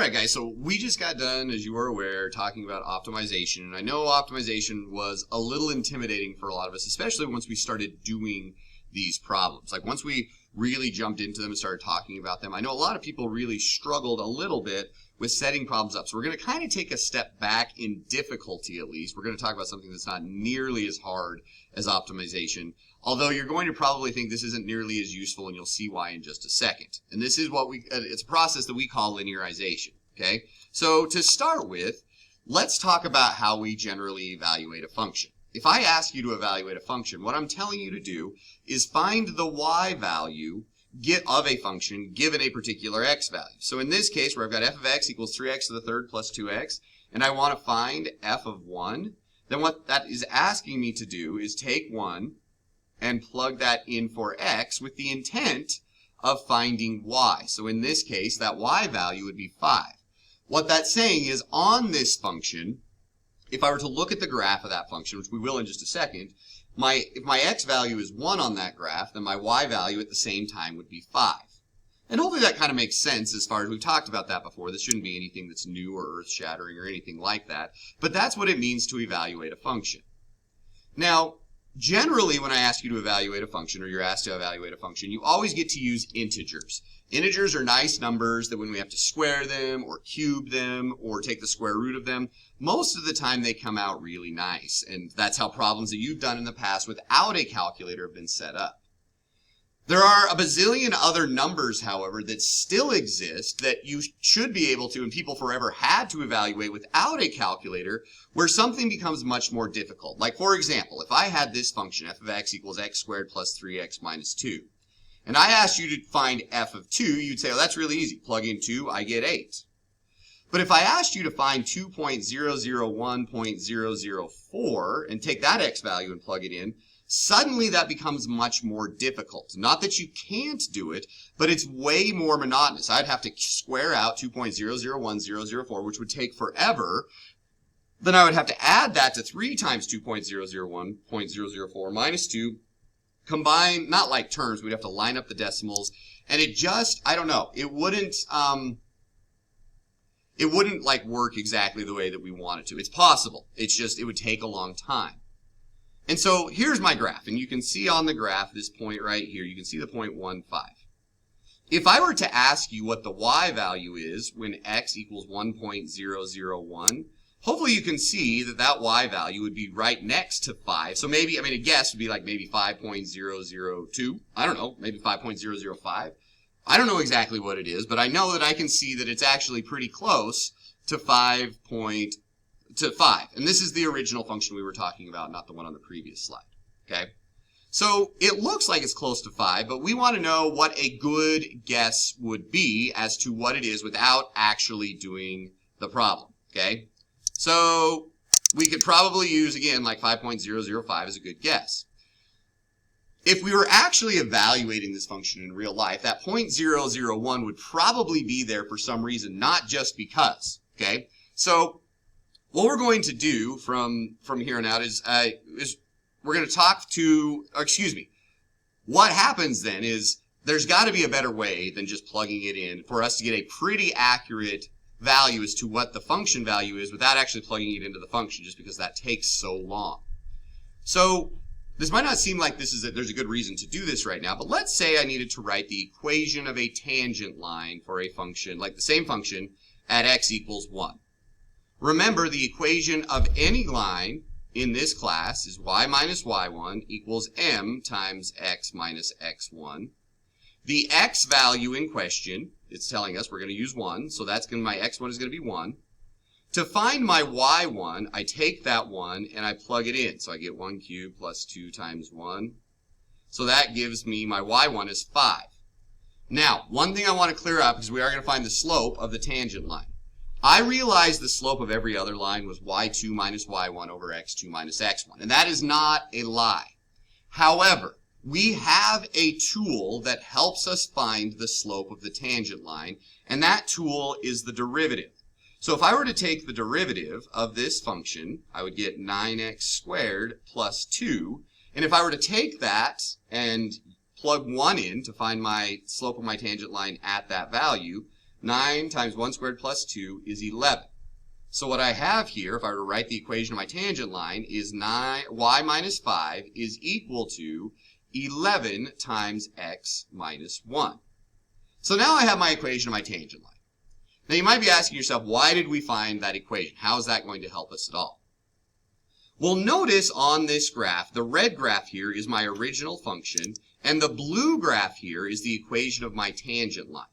Alright guys, so we just got done, as you are aware, talking about optimization, and I know optimization was a little intimidating for a lot of us, especially once we started doing these problems. Like once we really jumped into them and started talking about them, I know a lot of people really struggled a little bit with setting problems up. So we're going to kind of take a step back in difficulty at least. We're going to talk about something that's not nearly as hard as optimization, although you're going to probably think this isn't nearly as useful, and you'll see why in just a second. And this is what it's a process that we call linearization, okay? So to start with, let's talk about how we generally evaluate a function. If I ask you to evaluate a function, what I'm telling you to do is find the y value of a function given a particular x value. So in this case, where I've got f of x equals 3x to the third plus 2x, and I want to find f of 1, then what that is asking me to do is take 1 and plug that in for x with the intent of finding y. So in this case, that y value would be 5. What that's saying is on this function, if I were to look at the graph of that function, which we will in just a second, if my x value is 1 on that graph, then my y value at the same time would be 5. And hopefully that kind of makes sense as far as we've talked about that before. This shouldn't be anything that's new or earth-shattering or anything like that. But that's what it means to evaluate a function. Now, generally when I ask you to evaluate a function, or you're asked to evaluate a function, you always get to use integers. Integers are nice numbers that when we have to square them or cube them or take the square root of them, most of the time they come out really nice. And that's how problems that you've done in the past without a calculator have been set up. There are a bazillion other numbers, however, that still exist that you should be able to, and people forever had to evaluate without a calculator, where something becomes much more difficult. Like, for example, if I had this function, f of x equals x squared plus 3x minus 2, and I asked you to find f of 2, you'd say, oh, that's really easy. Plug in 2, I get 8. But if I asked you to find 2.001.004 and take that x value and plug it in, suddenly that becomes much more difficult. Not that you can't do it, but it's way more monotonous. I'd have to square out 2.001.004, which would take forever. Then I would have to add that to 3 times 2.001.004 minus 2, combine, not like terms, we'd have to line up the decimals, and it just, I don't know, it wouldn't like work exactly the way that we want it to. It's possible. It's just, it would take a long time. And so here's my graph, and you can see on the graph this point right here. You can see the point 1, 5. If I were to ask you what the y value is when x equals 1.001, hopefully you can see that that y value would be right next to 5. So maybe, I mean, a guess would be like maybe 5.002. I don't know, maybe 5.005. I don't know exactly what it is, but I know that I can see that it's actually pretty close to 5. And this is the original function we were talking about, not the one on the previous slide. Okay? So it looks like it's close to 5, but we want to know what a good guess would be as to what it is without actually doing the problem. Okay? So we could probably use, again, like 5.005 as a good guess. If we were actually evaluating this function in real life, that 0.001 would probably be there for some reason, not just because. Okay? So what we're going to do from here on out is we're going to talk to, what happens then is there's got to be a better way than just plugging it in for us to get a pretty accurate value as to what the function value is without actually plugging it into the function, just because that takes so long. So this might not seem like there's a good reason to do this right now, but let's say I needed to write the equation of a tangent line for a function, like the same function, at x equals 1. Remember, the equation of any line in this class is y minus y1 equals m times x minus x1. The x value in question, it's telling us we're going to use 1, so that's my x1 is going to be 1. To find my y1, I take that 1 and I plug it in. So I get 1 cubed plus 2 times 1. So that gives me my y1 is 5. Now, one thing I want to clear up, because we are going to find the slope of the tangent line. I realized the slope of every other line was y2 minus y1 over x2 minus x1, and that is not a lie. However, we have a tool that helps us find the slope of the tangent line, and that tool is the derivative. So if I were to take the derivative of this function, I would get 9x squared plus 2, and if I were to take that and plug 1 in to find my slope of my tangent line at that value, 9 times 1 squared plus 2 is 11. So what I have here, if I were to write the equation of my tangent line, is y minus 5 is equal to 11 times x minus 1. So now I have my equation of my tangent line. Now you might be asking yourself, why did we find that equation? How is that going to help us at all? Well, notice on this graph, the red graph here is my original function, and the blue graph here is the equation of my tangent line.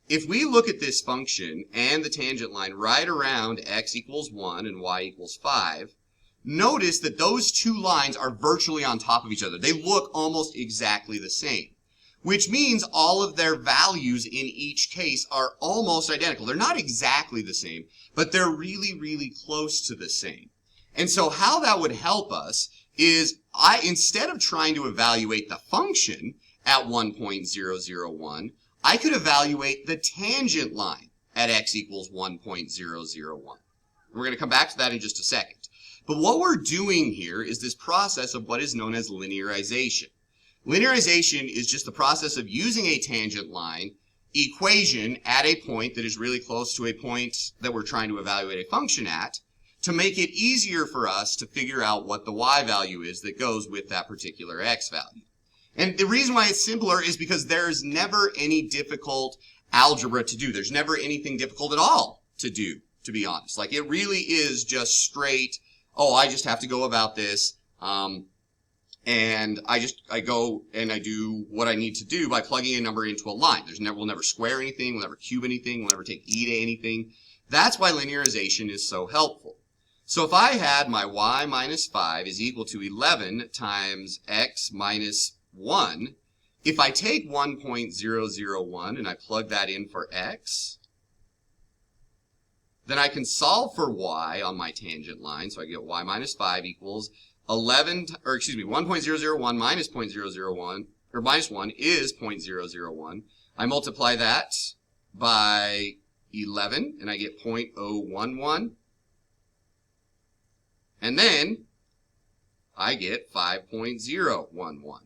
If we look at this function and the tangent line right around x equals 1 and y equals 5, notice that those two lines are virtually on top of each other. They look almost exactly the same, which means all of their values in each case are almost identical. They're not exactly the same, but they're really, really close to the same. And so how that would help us is instead of trying to evaluate the function at 1.001, I could evaluate the tangent line at x equals 1.001. We're going to come back to that in just a second. But what we're doing here is this process of what is known as linearization. Linearization is just the process of using a tangent line equation at a point that is really close to a point that we're trying to evaluate a function at to make it easier for us to figure out what the y value is that goes with that particular x value. And the reason why it's simpler is because there's never any difficult algebra to do. There's never anything difficult at all to do, to be honest. Like, it really is just straight, oh, I just have to go about this, and I go and I do what I need to do by plugging a number into a line. We'll never square anything, we'll never cube anything, we'll never take e to anything. That's why linearization is so helpful. So if I had my y minus 5 is equal to 11 times x minus 1, if I take 1.001 and I plug that in for x, then I can solve for y on my tangent line. So I get y minus 5 equals 1.001 minus 0.001, or minus 1 is 0.001. I multiply that by 11 and I get 0.011. And then I get 5.011.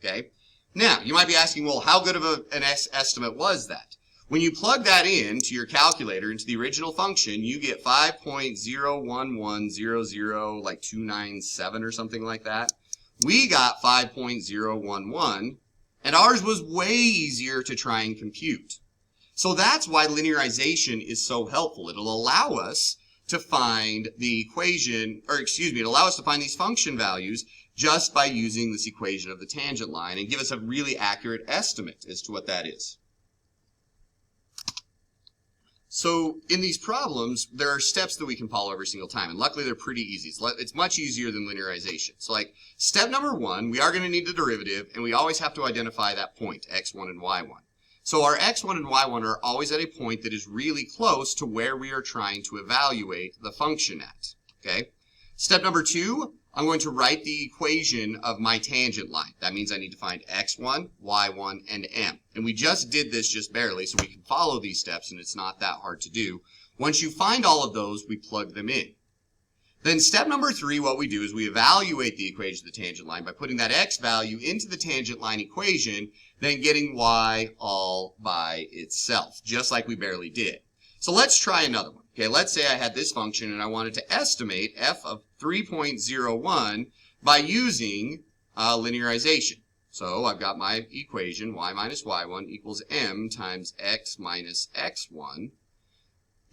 Okay? Now, you might be asking, well, how good of an estimate was that? When you plug that into your calculator, into the original function, you get 5.01100, like 297 or something like that. We got 5.011, and ours was way easier to try and compute. So that's why linearization is so helpful. It'll allow us to find the equation, it'll allow us to find these function values just by using this equation of the tangent line and give us a really accurate estimate as to what that is. So in these problems, there are steps that we can follow every single time, and luckily they're pretty easy. It's much easier than linearization. So like step number 1, we are going to need the derivative, and we always have to identify that point, x1 and y1. So our x1 and y1 are always at a point that is really close to where we are trying to evaluate the function at. Okay? Step number 2, I'm going to write the equation of my tangent line. That means I need to find x1, y1, and m. And we just did this just barely, so we can follow these steps, and it's not that hard to do. Once you find all of those, we plug them in. Then step number 3, what we do is we evaluate the equation of the tangent line by putting that x value into the tangent line equation, then getting y all by itself, just like we barely did. So let's try another one. Okay, let's say I had this function and I wanted to estimate f of 3.01 by using linearization. So I've got my equation, y minus y1 equals m times x minus x1.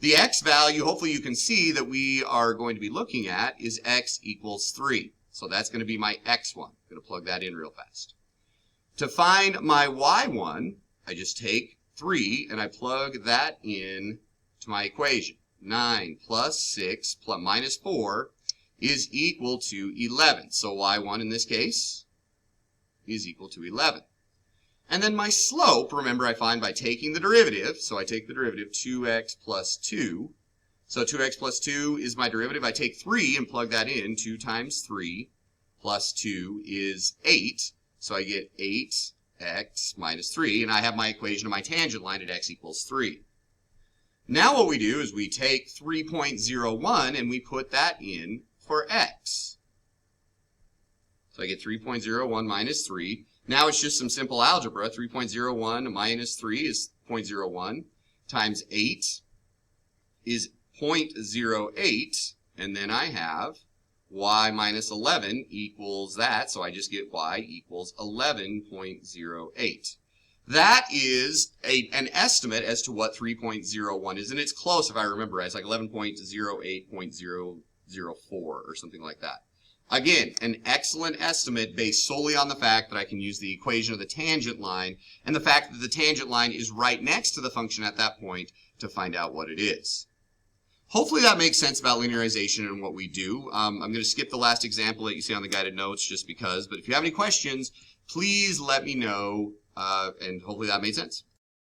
The x value, hopefully you can see that we are going to be looking at, is x equals 3. So that's going to be my x1. I'm going to plug that in real fast. To find my y1, I just take 3 and I plug that in to my equation. 9 plus 6 plus minus 4 is equal to 11. So y1 in this case is equal to 11. And then my slope, remember, I find by taking the derivative. So I take the derivative 2x plus 2. So 2x plus 2 is my derivative. I take 3 and plug that in. 2 times 3 plus 2 is 8. So I get 8x minus 3. And I have my equation of my tangent line at x equals 3. Now what we do is we take 3.01 and we put that in for x. So I get 3.01 minus 3. Now it's just some simple algebra. 3.01 minus 3 is 0.01. times 8 is 0.08, and then I have y minus 11 equals that, so I just get y equals 11.08. That is an estimate as to what 3.01 is, and it's close if I remember right. It's like 11.08.004 or something like that. Again, an excellent estimate based solely on the fact that I can use the equation of the tangent line and the fact that the tangent line is right next to the function at that point to find out what it is. Hopefully that makes sense about linearization and what we do. I'm going to skip the last example that you see on the guided notes just because, but if you have any questions, please let me know, and hopefully that made sense.